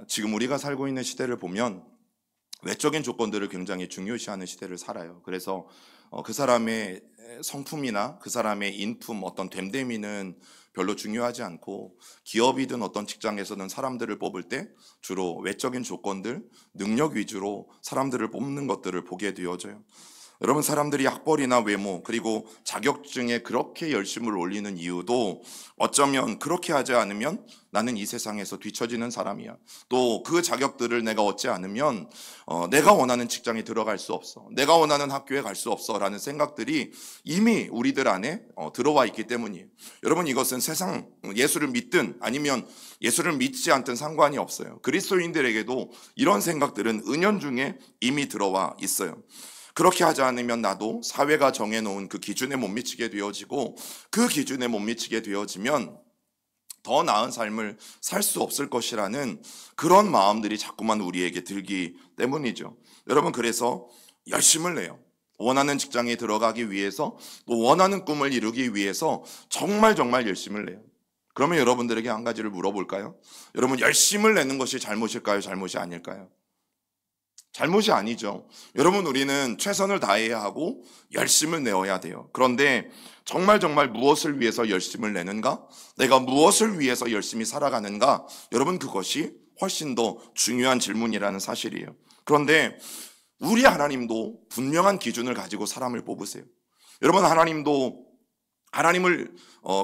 지금 우리가 살고 있는 시대를 보면 외적인 조건들을 굉장히 중요시하는 시대를 살아요. 그래서 그 사람의 성품이나 그 사람의 인품, 어떤 됨됨이는 별로 중요하지 않고, 기업이든 어떤 직장에서는 사람들을 뽑을 때 주로 외적인 조건들, 능력 위주로 사람들을 뽑는 것들을 보게 되어져요. 여러분, 사람들이 학벌이나 외모 그리고 자격증에 그렇게 열심을 올리는 이유도 어쩌면 그렇게 하지 않으면 나는 이 세상에서 뒤처지는 사람이야, 또 그 자격들을 내가 얻지 않으면 내가 원하는 직장에 들어갈 수 없어, 내가 원하는 학교에 갈 수 없어 라는 생각들이 이미 우리들 안에 들어와 있기 때문이에요. 여러분, 이것은 세상 예수를 믿든 아니면 예수를 믿지 않든 상관이 없어요. 그리스도인들에게도 이런 생각들은 은연중에 이미 들어와 있어요. 그렇게 하지 않으면 나도 사회가 정해놓은 그 기준에 못 미치게 되어지고, 그 기준에 못 미치게 되어지면 더 나은 삶을 살 수 없을 것이라는 그런 마음들이 자꾸만 우리에게 들기 때문이죠. 여러분, 그래서 열심을 내요. 원하는 직장에 들어가기 위해서, 또 원하는 꿈을 이루기 위해서 정말 열심을 내요. 그러면 여러분들에게 한 가지를 물어볼까요? 여러분, 열심을 내는 것이 잘못일까요? 잘못이 아닐까요? 잘못이 아니죠. 여러분, 우리는 최선을 다해야 하고 열심을 내어야 돼요. 그런데 정말 무엇을 위해서 열심을 내는가? 내가 무엇을 위해서 열심히 살아가는가? 여러분, 그것이 훨씬 더 중요한 질문이라는 사실이에요. 그런데 우리 하나님도 분명한 기준을 가지고 사람을 뽑으세요. 여러분, 하나님을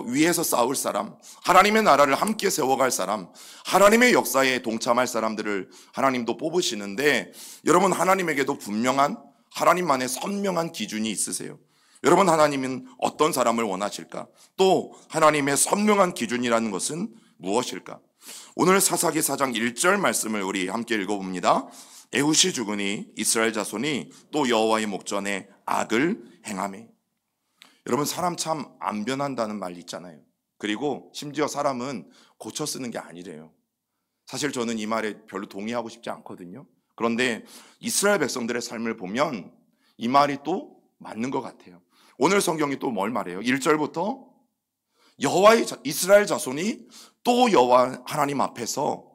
위해서 싸울 사람, 하나님의 나라를 함께 세워갈 사람, 하나님의 역사에 동참할 사람들을 하나님도 뽑으시는데, 여러분, 하나님에게도 분명한, 하나님만의 선명한 기준이 있으세요. 여러분, 하나님은 어떤 사람을 원하실까? 또 하나님의 선명한 기준이라는 것은 무엇일까? 오늘 사사기 4장 1절 말씀을 우리 함께 읽어봅니다. 에훗이 죽으니 이스라엘 자손이 또 여호와의 목전에 악을 행하매. 여러분, 사람 참 안 변한다는 말 있잖아요. 그리고 심지어 사람은 고쳐 쓰는 게 아니래요. 사실 저는 이 말에 별로 동의하고 싶지 않거든요. 그런데 이스라엘 백성들의 삶을 보면 이 말이 또 맞는 것 같아요. 오늘 성경이 또 뭘 말해요? 1절부터 이스라엘 자손이 또 여호와 하나님 앞에서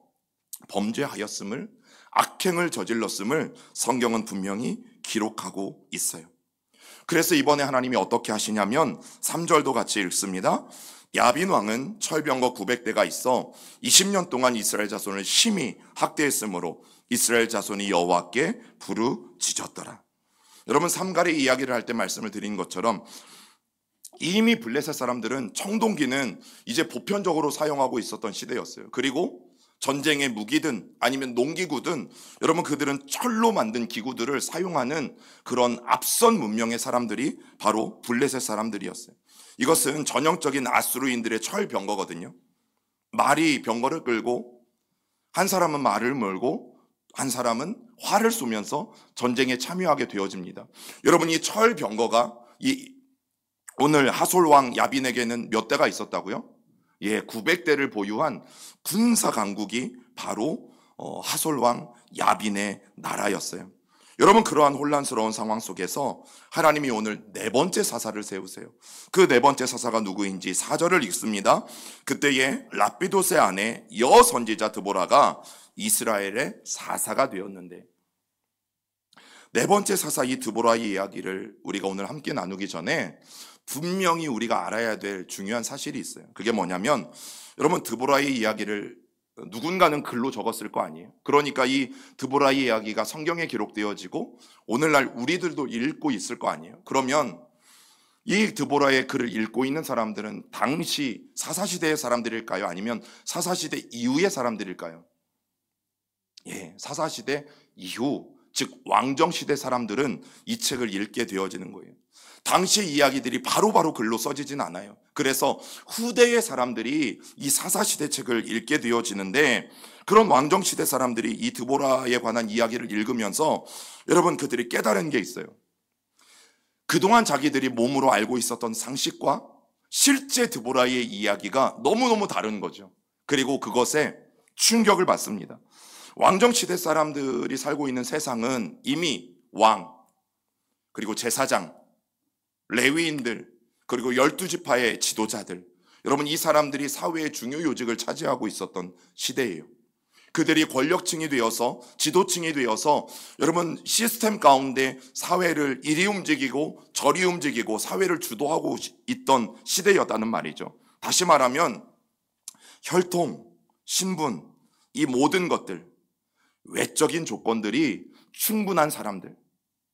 범죄하였음을, 악행을 저질렀음을 성경은 분명히 기록하고 있어요. 그래서 이번에 하나님이 어떻게 하시냐면 3절도 같이 읽습니다. 야빈 왕은 철병거 900대가 있어 20년 동안 이스라엘 자손을 심히 학대했으므로 이스라엘 자손이 여호와께 부르짖었더라. 여러분, 삼갈의 이야기를 할 때 말씀을 드린 것처럼 이미 블레셋 사람들은 청동기는 이제 보편적으로 사용하고 있었던 시대였어요. 그리고 전쟁의 무기든 아니면 농기구든, 여러분, 그들은 철로 만든 기구들을 사용하는 그런 앞선 문명의 사람들이 바로 블레셋 사람들이었어요. 이것은 전형적인 아수르인들의 철 병거거든요. 말이 병거를 끌고, 한 사람은 말을 몰고 한 사람은 활을 쏘면서 전쟁에 참여하게 되어집니다. 여러분, 이 철 병거가 오늘 하솔왕 야빈에게는 몇 대가 있었다고요? 900대를 보유한 군사 강국이 바로 하솔왕 야빈의 나라였어요. 여러분, 그러한 혼란스러운 상황 속에서 하나님이 오늘 네 번째 사사를 세우세요. 그 네 번째 사사가 누구인지 4절을 읽습니다. 그때에 라피도세 아내 여선지자 드보라가 이스라엘의 사사가 되었는데, 네 번째 사사 이 드보라의 이야기를 우리가 오늘 함께 나누기 전에 분명히 우리가 알아야 될 중요한 사실이 있어요. 그게 뭐냐면, 여러분, 드보라의 이야기를 누군가는 글로 적었을 거 아니에요. 그러니까 이 드보라의 이야기가 성경에 기록되어지고 오늘날 우리들도 읽고 있을 거 아니에요. 그러면 이 드보라의 글을 읽고 있는 사람들은 당시 사사시대의 사람들일까요? 아니면 사사시대 이후의 사람들일까요? 사사시대 이후, 즉 왕정시대 사람들은 이 책을 읽게 되어지는 거예요. 당시 이야기들이 바로바로 글로 써지진 않아요. 그래서 후대의 사람들이 이 사사시대 책을 읽게 되어지는데, 그런 왕정시대 사람들이 이 드보라에 관한 이야기를 읽으면서 여러분, 그들이 깨달은 게 있어요. 그동안 자기들이 몸으로 알고 있었던 상식과 실제 드보라의 이야기가 너무너무 다른 거죠. 그리고 그것에 충격을 받습니다. 왕정시대 사람들이 살고 있는 세상은 이미 왕, 그리고 제사장, 레위인들, 그리고 12지파의 지도자들, 여러분, 이 사람들이 사회의 중요 요직을 차지하고 있었던 시대예요. 그들이 권력층이 되어서 지도층이 되어서 여러분 시스템 가운데 사회를 이리 움직이고 저리 움직이고 사회를 주도하고 있던 시대였다는 말이죠. 다시 말하면 혈통, 신분, 이 모든 것들, 외적인 조건들이 충분한 사람들,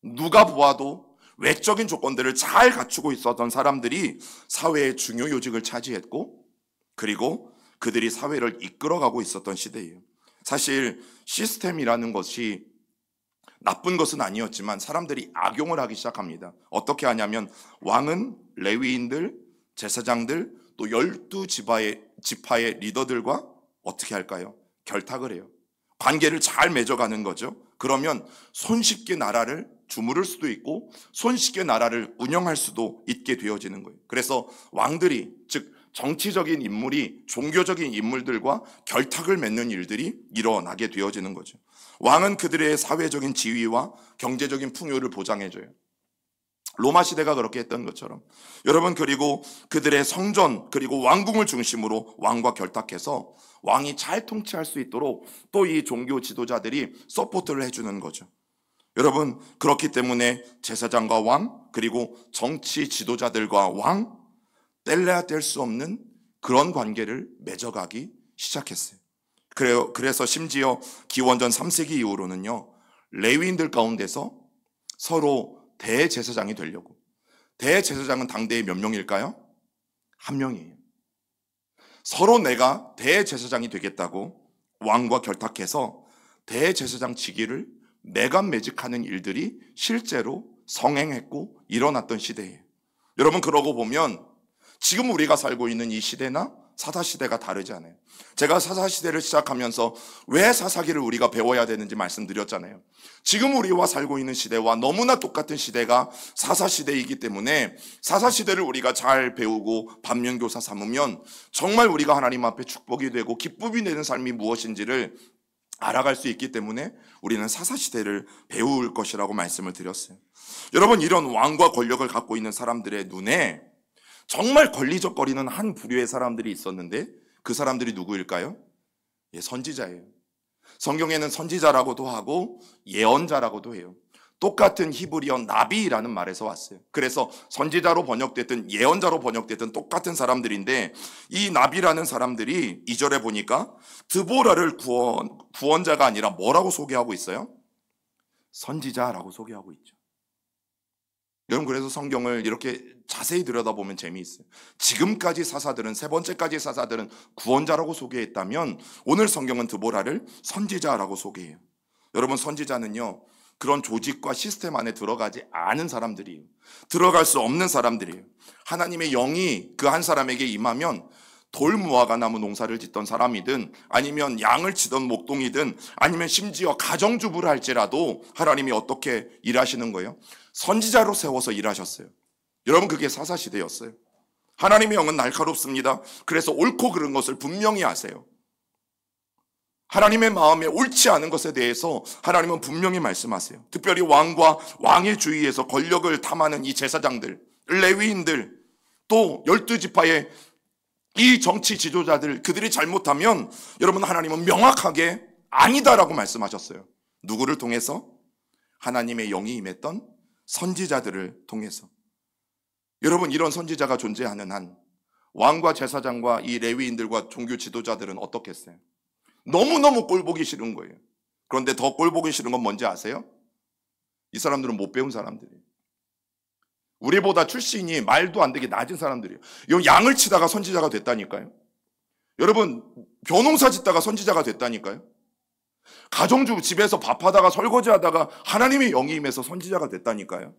누가 보아도 외적인 조건들을 잘 갖추고 있었던 사람들이 사회의 중요 요직을 차지했고, 그리고 그들이 사회를 이끌어가고 있었던 시대예요. 사실 시스템이라는 것이 나쁜 것은 아니었지만 사람들이 악용을 하기 시작합니다. 어떻게 하냐면 왕은 레위인들, 제사장들, 또 12지파의 리더들과 어떻게 할까요? 결탁을 해요. 관계를 잘 맺어가는 거죠. 그러면 손쉽게 나라를 주무를 수도 있고 손쉽게 나라를 운영할 수도 있게 되어지는 거예요. 그래서 왕들이, 즉 정치적인 인물이 종교적인 인물들과 결탁을 맺는 일들이 일어나게 되어지는 거죠. 왕은 그들의 사회적인 지위와 경제적인 풍요를 보장해줘요. 로마 시대가 그렇게 했던 것처럼. 여러분, 그리고 그들의 성전 그리고 왕궁을 중심으로 왕과 결탁해서 왕이 잘 통치할 수 있도록 또 이 종교 지도자들이 서포트를 해주는 거죠. 여러분, 그렇기 때문에 제사장과 왕 그리고 정치 지도자들과 왕, 뗄래야 뗄 수 없는 그런 관계를 맺어가기 시작했어요. 그래서 심지어 기원전 3세기 이후로는요, 레위인들 가운데서 서로 대제사장이 되려고. 대제사장은 당대에 몇 명일까요? 한 명이에요. 서로 내가 대제사장이 되겠다고 왕과 결탁해서 대제사장 직위를 매간매직하는 일들이 실제로 성행했고 일어났던 시대예요. 여러분, 그러고 보면 지금 우리가 살고 있는 이 시대나 사사시대가 다르지 않아요. 제가 사사시대를 시작하면서 왜 사사기를 우리가 배워야 되는지 말씀드렸잖아요. 지금 우리와 살고 있는 시대와 너무나 똑같은 시대가 사사시대이기 때문에 사사시대를 우리가 잘 배우고 반면교사 삼으면 정말 우리가 하나님 앞에 축복이 되고 기쁨이 되는 삶이 무엇인지를 알아갈 수 있기 때문에 우리는 사사시대를 배울 것이라고 말씀을 드렸어요. 여러분, 이런 왕과 권력을 갖고 있는 사람들의 눈에 정말 걸리적거리는 한 부류의 사람들이 있었는데 그 사람들이 누구일까요? 선지자예요. 성경에는 선지자라고도 하고 예언자라고도 해요. 똑같은 히브리어 나비라는 말에서 왔어요. 그래서 선지자로 번역됐든 예언자로 번역됐든 똑같은 사람들인데 이 나비라는 사람들이 2절에 보니까 드보라를 구원자가 아니라 뭐라고 소개하고 있어요? 선지자라고 소개하고 있죠. 여러분, 그래서 성경을 이렇게 자세히 들여다보면 재미있어요. 지금까지 사사들은, 세 번째까지 사사들은 구원자라고 소개했다면 오늘 성경은 드보라를 선지자라고 소개해요. 여러분, 선지자는요, 그런 조직과 시스템 안에 들어가지 않은 사람들이에요. 들어갈 수 없는 사람들이에요. 하나님의 영이 그 한 사람에게 임하면 돌무화과 나무 농사를 짓던 사람이든 아니면 양을 치던 목동이든 아니면 심지어 가정주부를 할지라도 하나님이 어떻게 일하시는 거예요? 선지자로 세워서 일하셨어요. 여러분, 그게 사사시대였어요. 하나님의 영은 날카롭습니다. 그래서 옳고 그른 것을 분명히 아세요. 하나님의 마음에 옳지 않은 것에 대해서 하나님은 분명히 말씀하세요. 특별히 왕과 왕의 주위에서 권력을 탐하는 이 제사장들, 레위인들, 또 12지파의 이 정치 지도자들, 그들이 잘못하면 여러분, 하나님은 명확하게 아니다라고 말씀하셨어요. 누구를 통해서? 하나님의 영이 임했던 선지자들을 통해서. 여러분, 이런 선지자가 존재하는 한 왕과 제사장과 이 레위인들과 종교 지도자들은 어떻겠어요? 너무너무 꼴보기 싫은 거예요. 그런데 더 꼴보기 싫은 건 뭔지 아세요? 이 사람들은 못 배운 사람들이에요. 우리보다 출신이 말도 안 되게 낮은 사람들이에요. 양을 치다가 선지자가 됐다니까요. 여러분, 벼농사 짓다가 선지자가 됐다니까요. 가정주부 집에서 밥하다가 설거지하다가 하나님의 영이 임해서 선지자가 됐다니까요.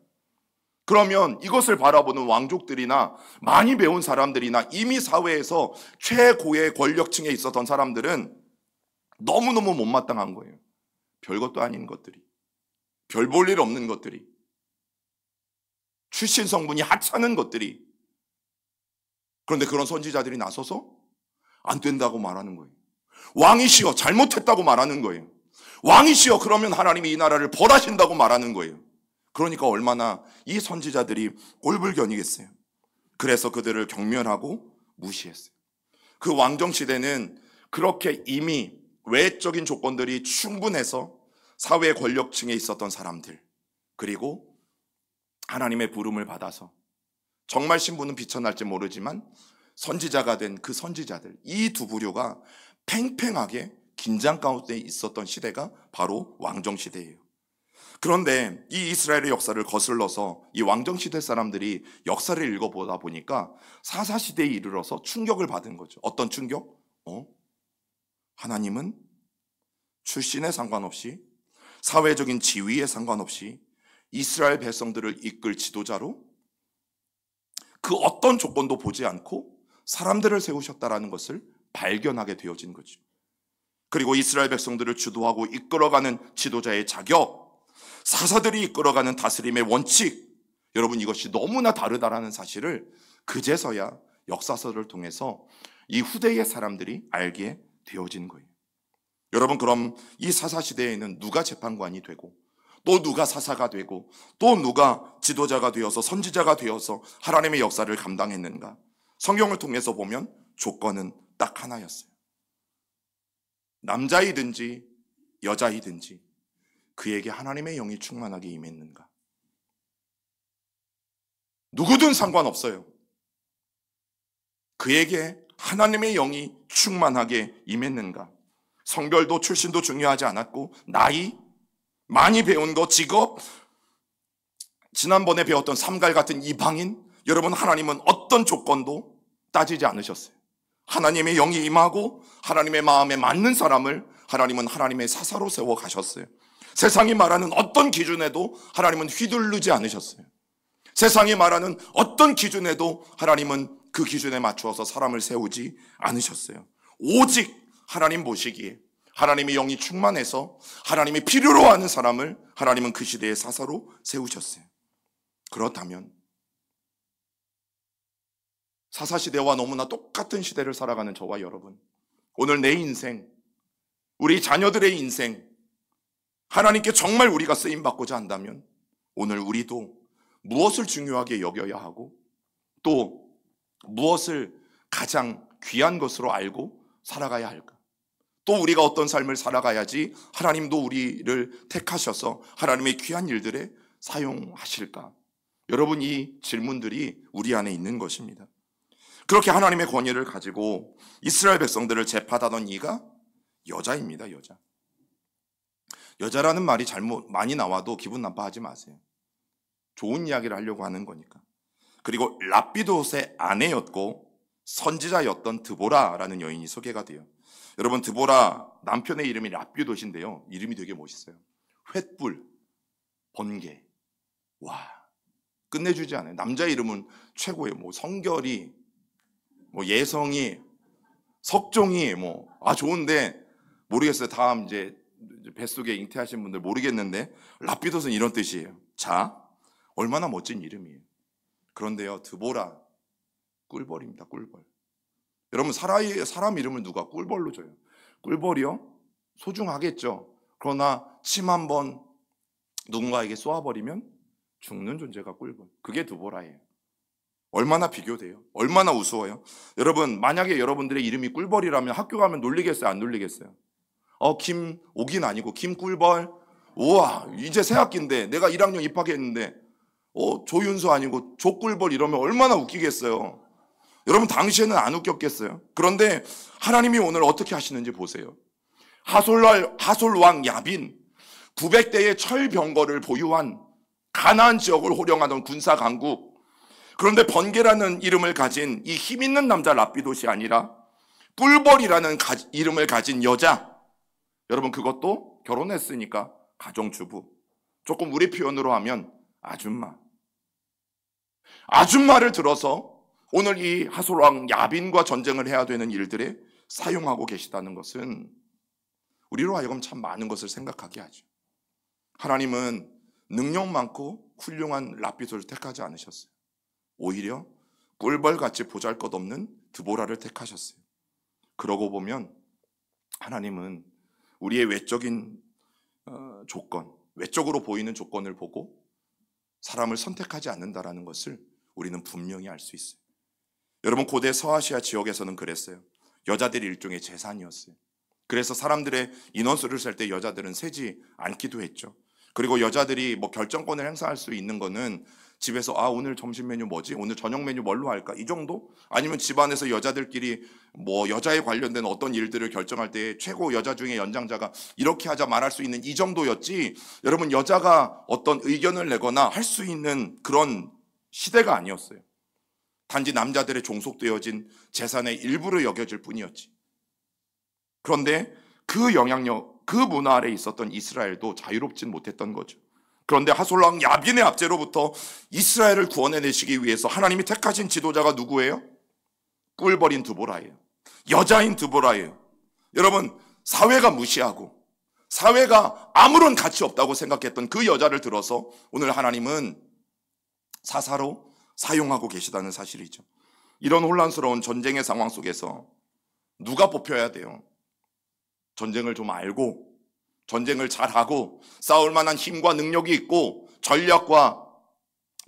그러면 이것을 바라보는 왕족들이나 많이 배운 사람들이나 이미 사회에서 최고의 권력층에 있었던 사람들은 너무너무 못마땅한 거예요. 별것도 아닌 것들이, 별 볼 일 없는 것들이, 출신 성분이 하찮은 것들이. 그런데 그런 선지자들이 나서서 안 된다고 말하는 거예요. 왕이시여, 잘못했다고 말하는 거예요. 왕이시여, 그러면 하나님이 이 나라를 벌하신다고 말하는 거예요. 그러니까 얼마나 이 선지자들이 꼴불견이겠어요. 그래서 그들을 경멸하고 무시했어요. 그 왕정 시대는 그렇게 이미 외적인 조건들이 충분해서 사회 권력층에 있었던 사람들, 그리고 하나님의 부름을 받아서 정말 신분은 비천할지 모르지만 선지자가 된 그 선지자들, 이 두 부류가 팽팽하게 긴장 가운데 있었던 시대가 바로 왕정시대예요. 그런데 이 이스라엘의 역사를 거슬러서 이 왕정시대 사람들이 역사를 읽어보다 보니까 사사시대에 이르러서 충격을 받은 거죠. 어떤 충격? 하나님은 출신에 상관없이, 사회적인 지위에 상관없이 이스라엘 백성들을 이끌 지도자로 그 어떤 조건도 보지 않고 사람들을 세우셨다라는 것을 발견하게 되어진 거죠. 그리고 이스라엘 백성들을 주도하고 이끌어가는 지도자의 자격, 사사들이 이끌어가는 다스림의 원칙, 여러분 이것이 너무나 다르다라는 사실을 그제서야 역사서를 통해서 이 후대의 사람들이 알게 되어진 거예요. 여러분, 그럼 이 사사시대에는 누가 재판관이 되고 또 누가 사사가 되고 또 누가 지도자가 되어서 선지자가 되어서 하나님의 역사를 감당했는가? 성경을 통해서 보면 조건은 딱 하나였어요. 남자이든지 여자이든지 그에게 하나님의 영이 충만하게 임했는가? 누구든 상관없어요. 그에게 하나님의 영이 충만하게 임했는가? 성별도 출신도 중요하지 않았고, 나이, 많이 배운 거, 직업, 지난번에 배웠던 삼갈 같은 이방인, 여러분 하나님은 어떤 조건도 따지지 않으셨어요. 하나님의 영이 임하고 하나님의 마음에 맞는 사람을 하나님은 하나님의 사사로 세워 가셨어요. 세상이 말하는 어떤 기준에도 하나님은 휘둘르지 않으셨어요. 세상이 말하는 어떤 기준에도 하나님은 그 기준에 맞추어서 사람을 세우지 않으셨어요. 오직 하나님 보시기에 하나님의 영이 충만해서 하나님이 필요로 하는 사람을 하나님은 그 시대의 사사로 세우셨어요. 그렇다면 사사시대와 너무나 똑같은 시대를 살아가는 저와 여러분, 오늘 내 인생, 우리 자녀들의 인생, 하나님께 정말 우리가 쓰임받고자 한다면 오늘 우리도 무엇을 중요하게 여겨야 하고 또 무엇을 가장 귀한 것으로 알고 살아가야 할까? 또 우리가 어떤 삶을 살아가야지 하나님도 우리를 택하셔서 하나님의 귀한 일들에 사용하실까? 여러분, 이 질문들이 우리 안에 있는 것입니다. 그렇게 하나님의 권위를 가지고 이스라엘 백성들을 재판하던 이가 여자입니다. 여자. 여자라는 말이 잘못 많이 나와도 기분 나빠하지 마세요. 좋은 이야기를 하려고 하는 거니까. 그리고 랍비돗의 아내였고 선지자였던 드보라라는 여인이 소개가 돼요. 여러분, 드보라 남편의 이름이 랍비돗인데요, 이름이 되게 멋있어요. 횃불, 번개. 와, 끝내주지 않아요. 남자 이름은 최고예요. 뭐 성결이, 뭐 예성이, 석종이, 좋은데 모르겠어요. 다음 이제 뱃속에 잉태하신 분들 모르겠는데 랍비돗은 이런 뜻이에요. 자, 얼마나 멋진 이름이에요. 그런데요, 드보라 꿀벌입니다. 꿀벌. 여러분, 사람 이름을 누가 꿀벌로 줘요? 꿀벌이요? 소중하겠죠. 그러나 침 한번 누군가에게 쏘아버리면 죽는 존재가 꿀벌. 그게 드보라예요. 얼마나 비교돼요? 얼마나 우스워요? 여러분, 만약에 여러분들의 이름이 꿀벌이라면 학교 가면 놀리겠어요? 안 놀리겠어요? 김옥인 아니고 김꿀벌? 우와, 이제 새 학기인데 내가 1학년 입학했는데 조윤수 아니고 조꿀벌 이러면 얼마나 웃기겠어요? 여러분, 당시에는 안 웃겼겠어요? 그런데 하나님이 오늘 어떻게 하시는지 보세요. 하솔왕 야빈, 900대의 철병거를 보유한 가나안 지역을 호령하던 군사 강국, 그런데 번개라는 이름을 가진 이 힘있는 남자 랍비돗이 아니라 꿀벌이라는 이름을 가진 여자, 여러분, 그것도 결혼했으니까 가정주부, 조금 우리 표현으로 하면 아줌마를 들어서 오늘 이 하솔왕 야빈과 전쟁을 해야 되는 일들에 사용하고 계시다는 것은 우리로 하여금 참 많은 것을 생각하게 하죠. 하나님은 능력 많고 훌륭한 랍비돗을 택하지 않으셨어요. 오히려 꿀벌같이 보잘것없는 드보라를 택하셨어요. 그러고 보면 하나님은 우리의 외적인 조건, 외적으로 보이는 조건을 보고 사람을 선택하지 않는다라는 것을 우리는 분명히 알 수 있어요. 여러분, 고대 서아시아 지역에서는 그랬어요. 여자들이 일종의 재산이었어요. 그래서 사람들의 인원수를 셀 때 여자들은 세지 않기도 했죠. 그리고 여자들이 뭐 결정권을 행사할 수 있는 거는 집에서 오늘 점심 메뉴 뭐지? 오늘 저녁 메뉴 뭘로 할까? 이 정도? 아니면 집안에서 여자들끼리 뭐 여자에 관련된 어떤 일들을 결정할 때 최고 여자 중에 연장자가 이렇게 하자 말할 수 있는 이 정도였지, 여러분 여자가 어떤 의견을 내거나 할 수 있는 그런 시대가 아니었어요. 단지 남자들의 종속되어진 재산의 일부로 여겨질 뿐이었지. 그런데 그 영향력, 그 문화 아래 있었던 이스라엘도 자유롭진 못했던 거죠. 그런데 하솔랑 야빈의 압제로부터 이스라엘을 구원해내시기 위해서 하나님이 택하신 지도자가 누구예요? 꿀벌인 드보라예요. 여자인 드보라예요. 여러분, 사회가 무시하고 사회가 아무런 가치 없다고 생각했던 그 여자를 들어서 오늘 하나님은 사사로 사용하고 계시다는 사실이죠. 이런 혼란스러운 전쟁의 상황 속에서 누가 뽑혀야 돼요? 전쟁을 좀 알고 전쟁을 잘하고 싸울 만한 힘과 능력이 있고 전략과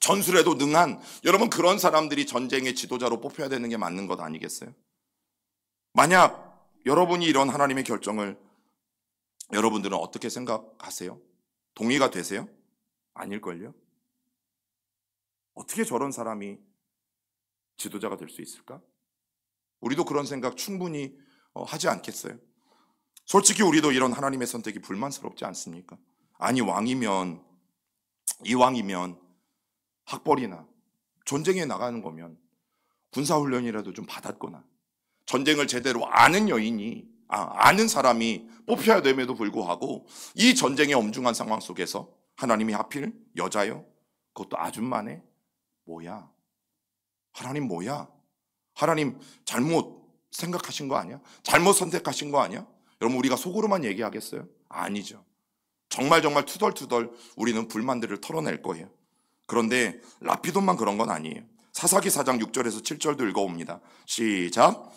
전술에도 능한, 여러분 그런 사람들이 전쟁의 지도자로 뽑혀야 되는 게 맞는 것 아니겠어요? 만약 여러분이 이런 하나님의 결정을, 여러분들은 어떻게 생각하세요? 동의가 되세요? 아닐걸요? 어떻게 저런 사람이 지도자가 될 수 있을까? 우리도 그런 생각 충분히 하지 않겠어요? 솔직히 우리도 이런 하나님의 선택이 불만스럽지 않습니까? 아니 이 왕이면 학벌이나 전쟁에 나가는 거면 군사훈련이라도 좀 받았거나 전쟁을 제대로 아는 아는 사람이 뽑혀야 됨에도 불구하고 이 전쟁의 엄중한 상황 속에서 하나님이 하필 여자요? 그것도 아줌마네? 뭐야? 하나님 뭐야? 하나님 잘못 생각하신 거 아니야? 잘못 선택하신 거 아니야? 여러분 우리가 속으로만 얘기하겠어요? 아니죠. 정말 투덜투덜 우리는 불만들을 털어낼 거예요. 그런데 라피돈만 그런 건 아니에요. 사사기 4장 6절에서 7절도 읽어봅니다. 시작.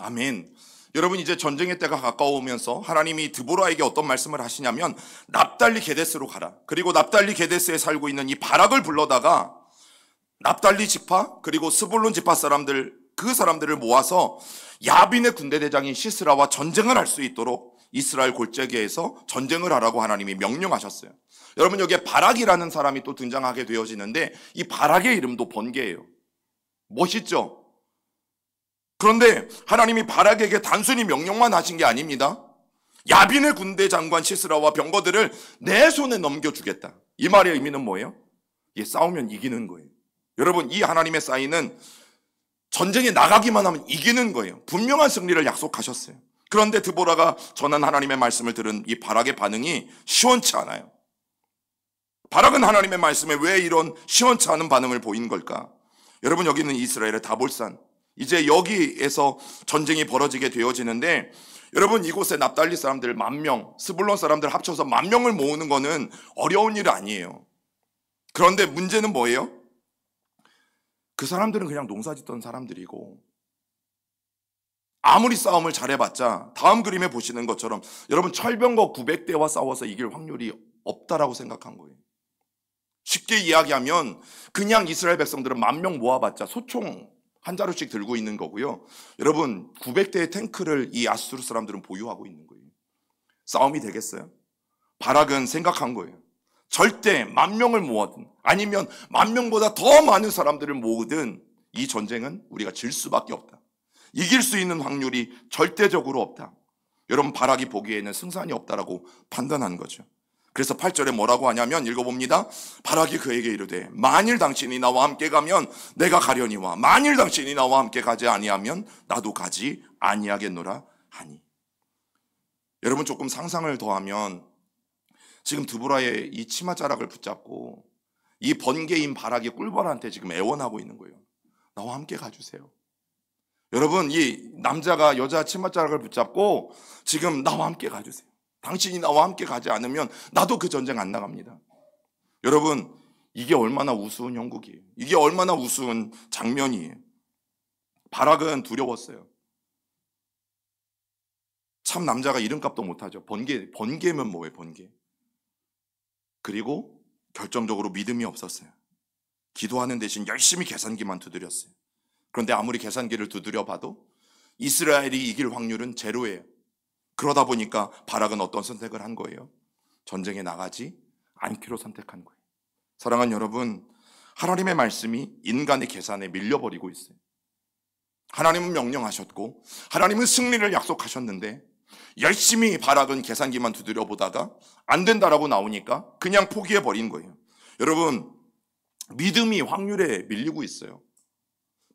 아멘. 여러분 이제 전쟁의 때가 가까우면서 하나님이 드보라에게 어떤 말씀을 하시냐면 납달리 게데스로 가라. 그리고 납달리 게데스에 살고 있는 이 바락을 불러다가 납달리 지파 그리고 스불론 지파 사람들, 그 사람들을 모아서 야빈의 군대 대장인 시스라와 전쟁을 할 수 있도록 이스라엘 골짜기에서 전쟁을 하라고 하나님이 명령하셨어요. 여러분 여기에 바락이라는 사람이 또 등장하게 되어지는데 이 바락의 이름도 번개예요. 멋있죠? 그런데 하나님이 바락에게 단순히 명령만 하신 게 아닙니다. 야빈의 군대 장관 시스라와 병거들을 내 손에 넘겨주겠다. 이 말의 의미는 뭐예요? 싸우면 이기는 거예요. 여러분 이 하나님의 사인은 전쟁에 나가기만 하면 이기는 거예요. 분명한 승리를 약속하셨어요. 그런데 드보라가 전한 하나님의 말씀을 들은 이 바락의 반응이 시원치 않아요. 바락은 하나님의 말씀에 왜 이런 시원치 않은 반응을 보인 걸까? 여러분 여기 있는 이스라엘의 다볼산, 이제 여기에서 전쟁이 벌어지게 되어지는데, 여러분 이곳에 납달리 사람들 10,000명, 스불론 사람들 합쳐서 10,000명을 모으는 거는 어려운 일 아니에요. 그런데 문제는 뭐예요? 그 사람들은 그냥 농사 짓던 사람들이고 아무리 싸움을 잘해봤자 다음 그림에 보시는 것처럼 여러분 철병거 900대와 싸워서 이길 확률이 없다라고 생각한 거예요. 쉽게 이야기하면 그냥 이스라엘 백성들은 10,000명 모아봤자 소총 한 자루씩 들고 있는 거고요. 여러분 900대의 탱크를 이 아수르 사람들은 보유하고 있는 거예요. 싸움이 되겠어요? 바락은 생각한 거예요. 절대 10,000명을 모아든 아니면 10,000명보다 더 많은 사람들을 모으든 이 전쟁은 우리가 질 수밖에 없다. 이길 수 있는 확률이 절대적으로 없다. 여러분 바락이 보기에는 승산이 없다라고 판단한 거죠. 그래서 8절에 뭐라고 하냐면 읽어봅니다. 바락이 그에게 이르되 만일 당신이 나와 함께 가면 내가 가려니와 만일 당신이 나와 함께 가지 아니하면 나도 가지 아니하겠노라 하니. 여러분 조금 상상을 더하면 지금 드보라의 이 치맛자락을 붙잡고 이 번개인 바락이 꿀벌한테 지금 애원하고 있는 거예요. 나와 함께 가주세요. 여러분 이 남자가 여자 치맛자락을 붙잡고 지금 나와 함께 가주세요. 당신이 나와 함께 가지 않으면 나도 그 전쟁 안 나갑니다. 여러분, 이게 얼마나 우스운 형국이에요. 이게 얼마나 우스운 장면이에요. 바락은 두려웠어요. 참 남자가 이름값도 못하죠. 번개면 뭐예요, 번개. 그리고 결정적으로 믿음이 없었어요. 기도하는 대신 열심히 계산기만 두드렸어요. 그런데 아무리 계산기를 두드려봐도 이스라엘이 이길 확률은 제로예요. 그러다 보니까 바락은 어떤 선택을 한 거예요? 전쟁에 나가지 않기로 선택한 거예요. 사랑하는 여러분, 하나님의 말씀이 인간의 계산에 밀려버리고 있어요. 하나님은 명령하셨고 하나님은 승리를 약속하셨는데 열심히 바락은 계산기만 두드려 보다가 안 된다라고 나오니까 그냥 포기해버린 거예요. 여러분, 믿음이 확률에 밀리고 있어요.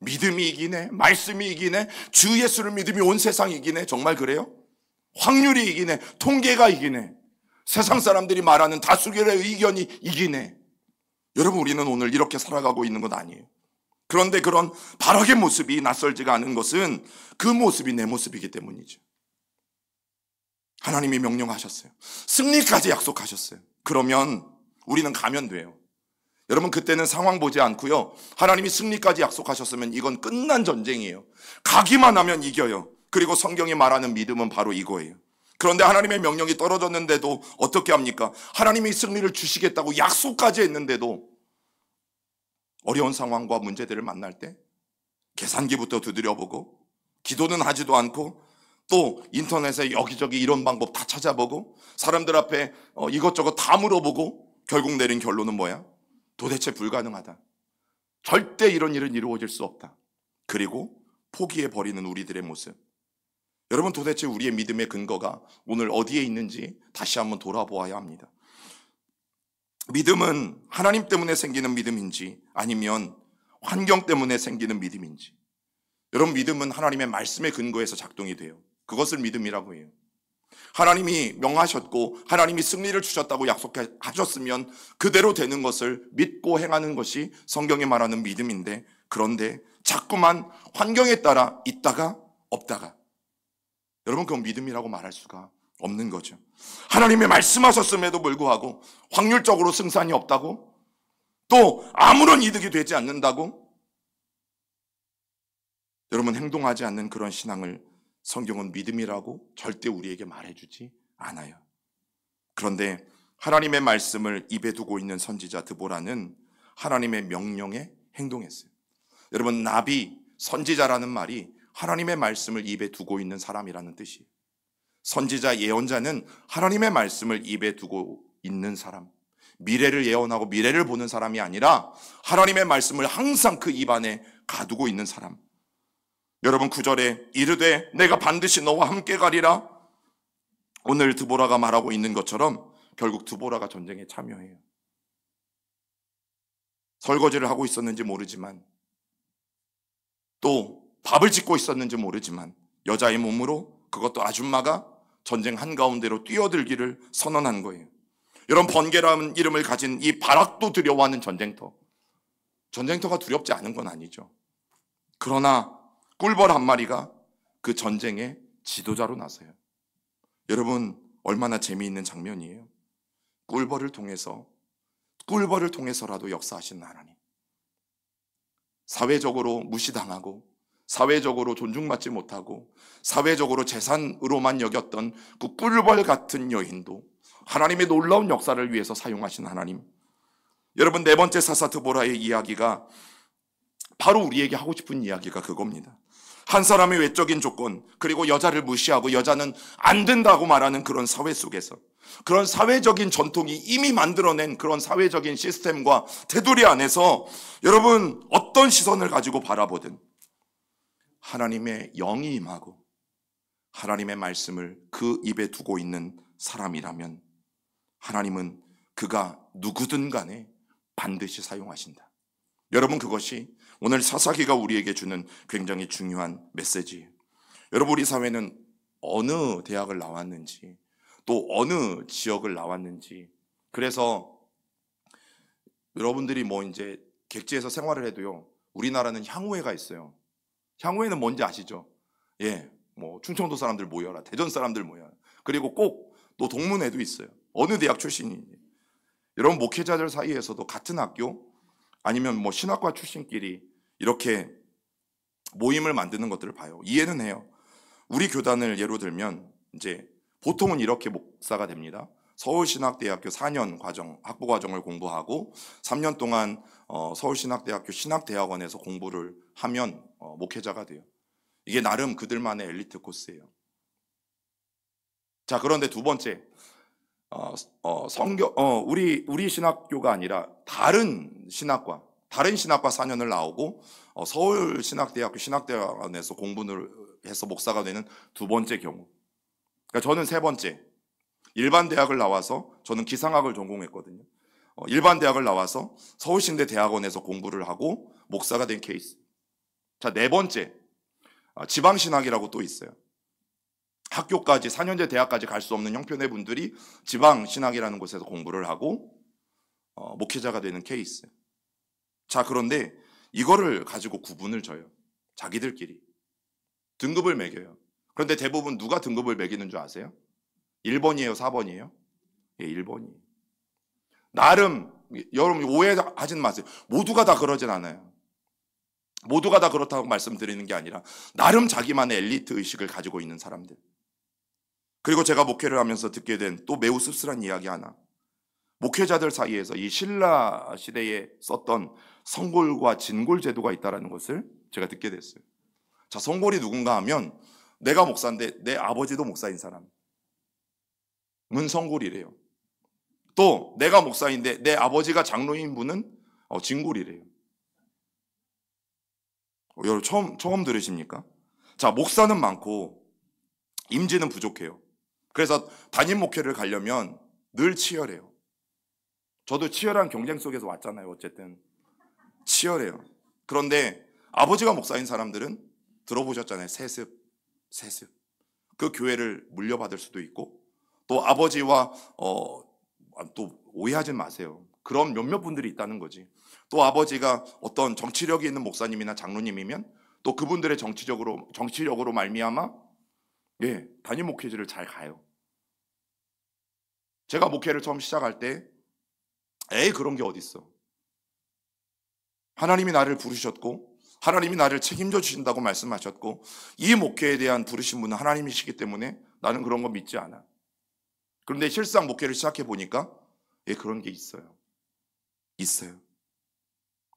믿음이 이기네, 말씀이 이기네, 주 예수를 믿음이 온 세상이 이기네. 정말 그래요? 확률이 이기네, 통계가 이기네, 세상 사람들이 말하는 다수결의 의견이 이기네. 여러분, 우리는 오늘 이렇게 살아가고 있는 건 아니에요. 그런데 그런 바락의 모습이 낯설지가 않은 것은 그 모습이 내 모습이기 때문이죠. 하나님이 명령하셨어요. 승리까지 약속하셨어요. 그러면 우리는 가면 돼요. 여러분, 그때는 상황 보지 않고요, 하나님이 승리까지 약속하셨으면 이건 끝난 전쟁이에요. 가기만 하면 이겨요. 그리고 성경이 말하는 믿음은 바로 이거예요. 그런데 하나님의 명령이 떨어졌는데도 어떻게 합니까? 하나님이 승리를 주시겠다고 약속까지 했는데도 어려운 상황과 문제들을 만날 때 계산기부터 두드려보고 기도는 하지도 않고 또 인터넷에 여기저기 이런 방법 다 찾아보고 사람들 앞에 이것저것 다 물어보고 결국 내린 결론은 뭐야? 도대체 불가능하다. 절대 이런 일은 이루어질 수 없다. 그리고 포기해버리는 우리들의 모습. 여러분, 도대체 우리의 믿음의 근거가 오늘 어디에 있는지 다시 한번 돌아보아야 합니다. 믿음은 하나님 때문에 생기는 믿음인지 아니면 환경 때문에 생기는 믿음인지. 여러분, 믿음은 하나님의 말씀의 근거에서 작동이 돼요. 그것을 믿음이라고 해요. 하나님이 명하셨고 하나님이 승리를 주셨다고 약속하셨으면 그대로 되는 것을 믿고 행하는 것이 성경이 말하는 믿음인데, 그런데 자꾸만 환경에 따라 있다가 없다가, 여러분, 그건 믿음이라고 말할 수가 없는 거죠. 하나님이 말씀하셨음에도 불구하고 확률적으로 승산이 없다고, 또 아무런 이득이 되지 않는다고, 여러분, 행동하지 않는 그런 신앙을 성경은 믿음이라고 절대 우리에게 말해주지 않아요. 그런데 하나님의 말씀을 입에 두고 있는 선지자 드보라는 하나님의 명령에 행동했어요. 여러분, 나비, 선지자라는 말이 하나님의 말씀을 입에 두고 있는 사람이라는 뜻이에요. 선지자, 예언자는 하나님의 말씀을 입에 두고 있는 사람, 미래를 예언하고 미래를 보는 사람이 아니라 하나님의 말씀을 항상 그 입안에 가두고 있는 사람. 여러분, 9절에 이르되 내가 반드시 너와 함께 가리라, 오늘 드보라가 말하고 있는 것처럼 결국 드보라가 전쟁에 참여해요. 설거지를 하고 있었는지 모르지만, 또 밥을 짓고 있었는지 모르지만 여자의 몸으로, 그것도 아줌마가 전쟁 한가운데로 뛰어들기를 선언한 거예요. 여러분, 번개라는 이름을 가진 이 바락도 두려워하는 전쟁터. 전쟁터가 두렵지 않은 건 아니죠. 그러나 꿀벌 한 마리가 그 전쟁의 지도자로 나서요. 여러분, 얼마나 재미있는 장면이에요. 꿀벌을 통해서라도 역사하시는 하나님. 사회적으로 무시당하고 사회적으로 존중받지 못하고 사회적으로 재산으로만 여겼던 그 꿀벌 같은 여인도 하나님의 놀라운 역사를 위해서 사용하신 하나님. 여러분, 네 번째 사사 드보라의 이야기가 바로 우리에게 하고 싶은 이야기가 그겁니다. 한 사람의 외적인 조건, 그리고 여자를 무시하고 여자는 안 된다고 말하는 그런 사회 속에서, 그런 사회적인 전통이 이미 만들어낸 그런 사회적인 시스템과 테두리 안에서 여러분, 어떤 시선을 가지고 바라보든 하나님의 영이 임하고 하나님의 말씀을 그 입에 두고 있는 사람이라면 하나님은 그가 누구든 간에 반드시 사용하신다. 여러분, 그것이 오늘 사사기가 우리에게 주는 굉장히 중요한 메시지예요. 여러분, 우리 사회는 어느 대학을 나왔는지, 또 어느 지역을 나왔는지, 그래서 여러분들이 이제 객지에서 생활을 해도요, 우리나라는 향후회가 있어요. 향후회는 뭔지 아시죠? 충청도 사람들 모여라, 대전 사람들 모여라. 그리고 꼭 또 동문회도 있어요. 어느 대학 출신인지. 여러분 목회자들 사이에서도 같은 학교 아니면 뭐 신학과 출신끼리 이렇게 모임을 만드는 것들을 봐요. 이해는 해요. 우리 교단을 예로 들면 이제 보통은 이렇게 목사가 됩니다. 서울신학대학교 4년 과정, 학부 과정을 공부하고 3년 동안 서울신학대학교 신학대학원에서 공부를 하면 목회자가 돼요. 이게 나름 그들만의 엘리트 코스예요. 자, 그런데 두 번째, 우리 신학교가 아니라 다른 신학과 4년을 나오고 서울신학대학교 신학대학원에서 공부를 해서 목사가 되는 두 번째 경우. 그러니까 저는 세 번째, 일반 대학을 나와서, 저는 기상학을 전공했거든요. 일반 대학을 나와서 서울신대 대학원에서 공부를 하고 목사가 된 케이스. 자, 네 번째, 지방신학이라고 또 있어요. 학교까지 4년제 대학까지 갈 수 없는 형편의 분들이 지방신학이라는 곳에서 공부를 하고 목회자가 되는 케이스. 자, 그런데 이거를 가지고 구분을 져요. 자기들끼리 등급을 매겨요. 그런데 대부분 누가 등급을 매기는 줄 아세요? 1번이에요, 4번이에요? 예, 1번이에요. 나름, 여러분 오해하지는 마세요. 모두가 다 그러진 않아요. 모두가 다 그렇다고 말씀드리는 게 아니라 나름 자기만의 엘리트 의식을 가지고 있는 사람들. 그리고 제가 목회를 하면서 듣게 된 또 매우 씁쓸한 이야기 하나. 목회자들 사이에서 이 신라 시대에 썼던 성골과 진골 제도가 있다는 것을 제가 듣게 됐어요. 자, 성골이 누군가 하면 내가 목사인데 내 아버지도 목사인 사람은 성골이래요. 또 내가 목사인데 내 아버지가 장로인 분은 진골이래요. 여러분 처음 들으십니까? 자, 목사는 많고 임지는 부족해요. 그래서 담임 목회를 가려면 늘 치열해요. 저도 치열한 경쟁 속에서 왔잖아요. 어쨌든 치열해요. 그런데 아버지가 목사인 사람들은 들어보셨잖아요. 세습. 그 교회를 물려받을 수도 있고, 또 아버지와 또 오해하지 마세요. 그런 몇몇 분들이 있다는 거지. 또 아버지가 어떤 정치력이 있는 목사님이나 장로님이면 또 그분들의 정치력으로 말미암아 담임 목회지를 잘 가요. 제가 목회를 처음 시작할 때 그런 게 어딨어. 하나님이 나를 부르셨고 하나님이 나를 책임져 주신다고 말씀하셨고 이 목회에 대한 부르신 분은 하나님이시기 때문에 나는 그런 거 믿지 않아. 그런데 실상 목회를 시작해 보니까 그런 게 있어요.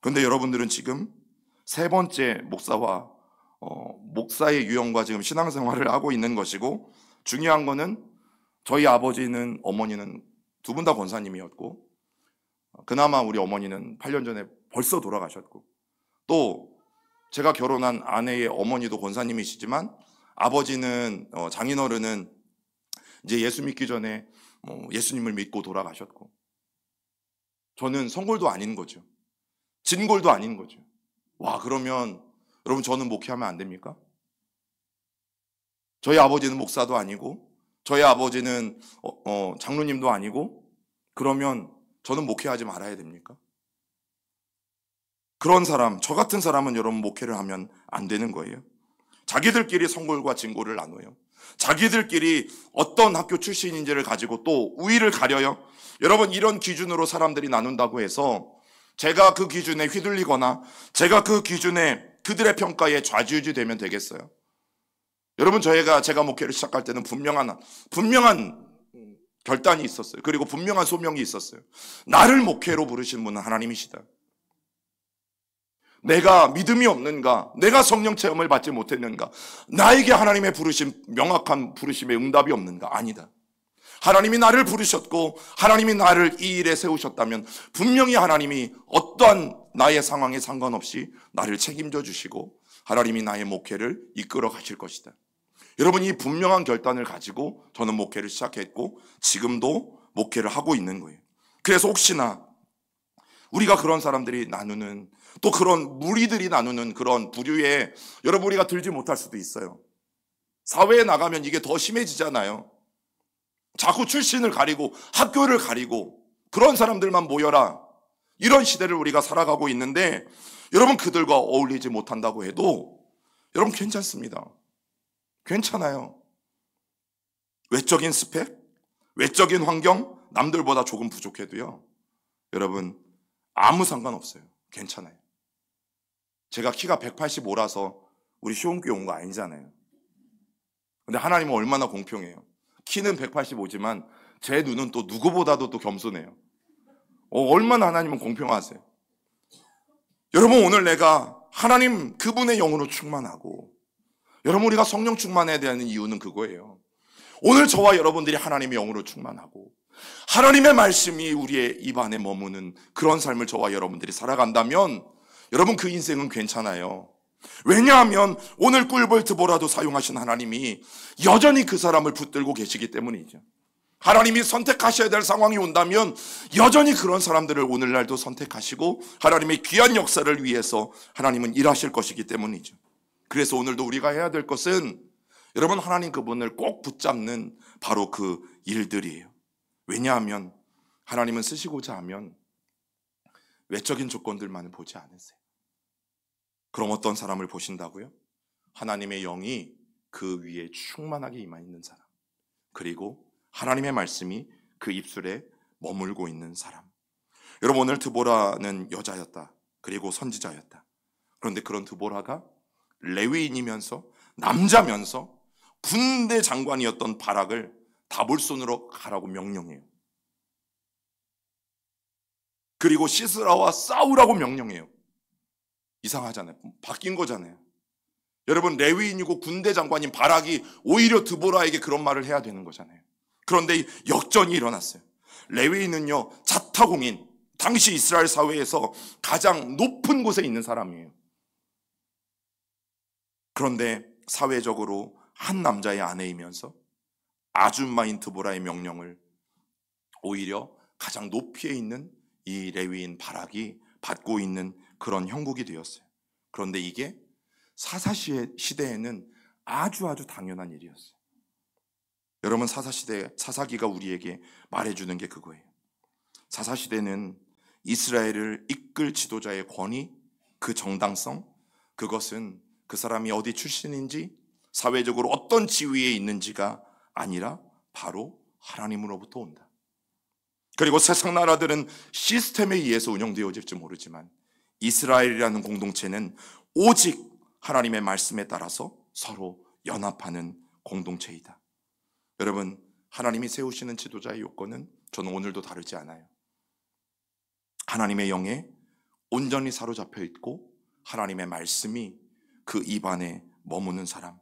그런데 여러분들은 지금 세 번째 목사와 목사의 유형과 지금 신앙생활을 하고 있는 것이고, 중요한 거는 저희 아버지는 어머니는 두 분 다 권사님이었고, 그나마 우리 어머니는 8년 전에 벌써 돌아가셨고, 또 제가 결혼한 아내의 어머니도 권사님이시지만 아버지는 장인어른은 이제 예수 믿기 전에 예수님을 믿고 돌아가셨고, 저는 성골도 아닌 거죠. 진골도 아닌 거죠. 와, 그러면 여러분 저는 목회하면 안 됩니까? 저희 아버지는 목사도 아니고 저희 아버지는 장로님도 아니고, 그러면 저는 목회하지 말아야 됩니까? 그런 사람, 저 같은 사람은 여러분 목회를 하면 안 되는 거예요. 자기들끼리 성골과 진골을 나눠요. 자기들끼리 어떤 학교 출신인지를 가지고 또 우위를 가려요. 여러분, 이런 기준으로 사람들이 나눈다고 해서 제가 그 기준에 휘둘리거나 제가 그 기준에 그들의 평가에 좌지우지 되면 되겠어요? 여러분, 제가 목회를 시작할 때는 분명한 결단이 있었어요. 그리고 분명한 소명이 있었어요. 나를 목회로 부르신 분은 하나님이시다. 내가 믿음이 없는가? 내가 성령 체험을 받지 못했는가? 나에게 하나님의 명확한 부르심의 응답이 없는가? 아니다. 하나님이 나를 부르셨고 하나님이 나를 이 일에 세우셨다면 분명히 하나님이 어떠한 나의 상황에 상관없이 나를 책임져 주시고 하나님이 나의 목회를 이끌어 가실 것이다. 여러분, 이 분명한 결단을 가지고 저는 목회를 시작했고 지금도 목회를 하고 있는 거예요. 그래서 혹시나 우리가 그런 사람들이 나누는, 또 그런 무리들이 나누는 그런 부류에 여러분 우리가 들지 못할 수도 있어요. 사회에 나가면 이게 더 심해지잖아요. 자꾸 출신을 가리고 학교를 가리고 그런 사람들만 모여라, 이런 시대를 우리가 살아가고 있는데, 여러분 그들과 어울리지 못한다고 해도 여러분 괜찮습니다. 괜찮아요. 외적인 스펙, 외적인 환경 남들보다 조금 부족해도요, 여러분, 아무 상관없어요. 괜찮아요. 제가 키가 185라서 우리 시온교회 온 거 아니잖아요. 근데 하나님은 얼마나 공평해요. 키는 185지만 제 눈은 또 누구보다도 또 겸손해요. 얼마나 하나님은 공평하세요. 여러분, 오늘 내가 하나님 그분의 영으로 충만하고, 여러분, 우리가 성령 충만해야 되는 이유는 그거예요. 오늘 저와 여러분들이 하나님의 영으로 충만하고 하나님의 말씀이 우리의 입안에 머무는 그런 삶을 저와 여러분들이 살아간다면 여러분, 그 인생은 괜찮아요. 왜냐하면 오늘 꿀벌 드보라도 사용하신 하나님이 여전히 그 사람을 붙들고 계시기 때문이죠. 하나님이 선택하셔야 될 상황이 온다면 여전히 그런 사람들을 오늘날도 선택하시고 하나님의 귀한 역사를 위해서 하나님은 일하실 것이기 때문이죠. 그래서 오늘도 우리가 해야 될 것은 여러분, 하나님 그분을 꼭 붙잡는 바로 그 일들이에요. 왜냐하면 하나님은 쓰시고자 하면 외적인 조건들만을 보지 않으세요. 그럼 어떤 사람을 보신다고요? 하나님의 영이 그 위에 충만하게 임하 있는 사람, 그리고 하나님의 말씀이 그 입술에 머물고 있는 사람. 여러분, 오늘 드보라는 여자였다. 그리고 선지자였다. 그런데 그런 드보라가 레위인이면서 남자면서 군대 장관이었던 바락을 다볼손으로 가라고 명령해요. 그리고 시스라와 싸우라고 명령해요. 이상하잖아요. 바뀐 거잖아요. 여러분, 레위인이고 군대 장관인 바락이 오히려 드보라에게 그런 말을 해야 되는 거잖아요. 그런데 역전이 일어났어요. 레위인은요, 자타공인, 당시 이스라엘 사회에서 가장 높은 곳에 있는 사람이에요. 그런데 사회적으로 한 남자의 아내이면서 아줌마인 드보라의 명령을 오히려 가장 높이에 있는 이 레위인 바락이 받고 있는 그런 형국이 되었어요. 그런데 이게 사사시대에는 아주 당연한 일이었어요. 여러분, 사사시대, 사사기가 우리에게 말해주는 게 그거예요. 사사시대는 이스라엘을 이끌 지도자의 권위, 그 정당성, 그것은 그 사람이 어디 출신인지, 사회적으로 어떤 지위에 있는지가 아니라 바로 하나님으로부터 온다. 그리고 세상 나라들은 시스템에 의해서 운영되어질지 모르지만 이스라엘이라는 공동체는 오직 하나님의 말씀에 따라서 서로 연합하는 공동체이다. 여러분, 하나님이 세우시는 지도자의 요건은 저는 오늘도 다르지 않아요. 하나님의 영에 온전히 사로잡혀 있고 하나님의 말씀이 그 입안에 머무는 사람.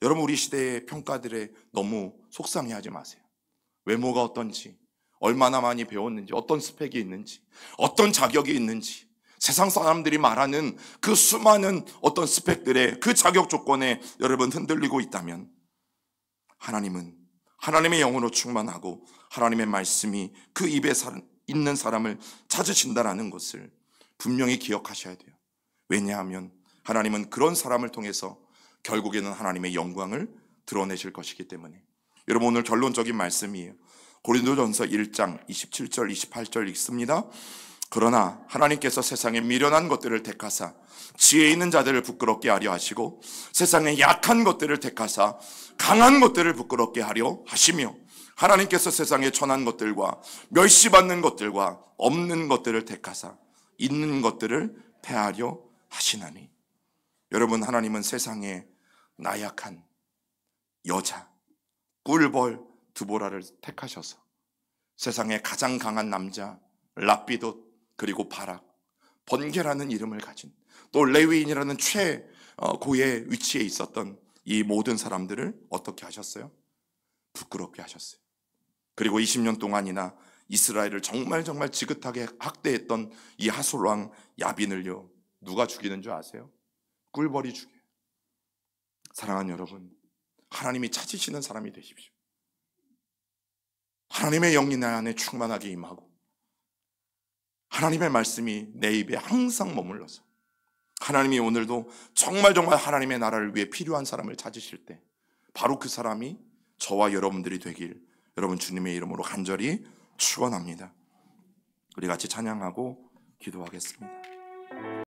여러분, 우리 시대의 평가들에 너무 속상해하지 마세요. 외모가 어떤지, 얼마나 많이 배웠는지, 어떤 스펙이 있는지, 어떤 자격이 있는지, 세상 사람들이 말하는 그 수많은 어떤 스펙들의 그 자격 조건에 여러분 흔들리고 있다면 하나님은 하나님의 영으로 충만하고 하나님의 말씀이 그 입에 있는 사람을 찾으신다라는 것을 분명히 기억하셔야 돼요. 왜냐하면 하나님은 그런 사람을 통해서 결국에는 하나님의 영광을 드러내실 것이기 때문에. 여러분, 오늘 결론적인 말씀이에요. 고린도전서 1장 27절 28절 읽습니다. 그러나 하나님께서 세상에 미련한 것들을 택하사 지혜 있는 자들을 부끄럽게 하려 하시고 세상에 약한 것들을 택하사 강한 것들을 부끄럽게 하려 하시며 하나님께서 세상에 천한 것들과 멸시받는 것들과 없는 것들을 택하사 있는 것들을 패하려 하시나니. 여러분, 하나님은 세상에 나약한 여자 꿀벌 드보라를 택하셔서 세상에 가장 강한 남자 랍비돗, 그리고 바락, 번개라는 이름을 가진 또 레위인이라는 최고의 위치에 있었던 이 모든 사람들을 어떻게 하셨어요? 부끄럽게 하셨어요. 그리고 20년 동안이나 이스라엘을 정말 지긋하게 학대했던 이 하솔왕 야빈을요, 누가 죽이는 줄 아세요? 꿀벌이 죽여요. 사랑하는 여러분, 하나님이 찾으시는 사람이 되십시오. 하나님의 영이 내 안에 충만하게 임하고 하나님의 말씀이 내 입에 항상 머물러서 하나님이 오늘도 정말 하나님의 나라를 위해 필요한 사람을 찾으실 때 바로 그 사람이 저와 여러분들이 되길 여러분 주님의 이름으로 간절히 축원합니다. 우리 같이 찬양하고 기도하겠습니다.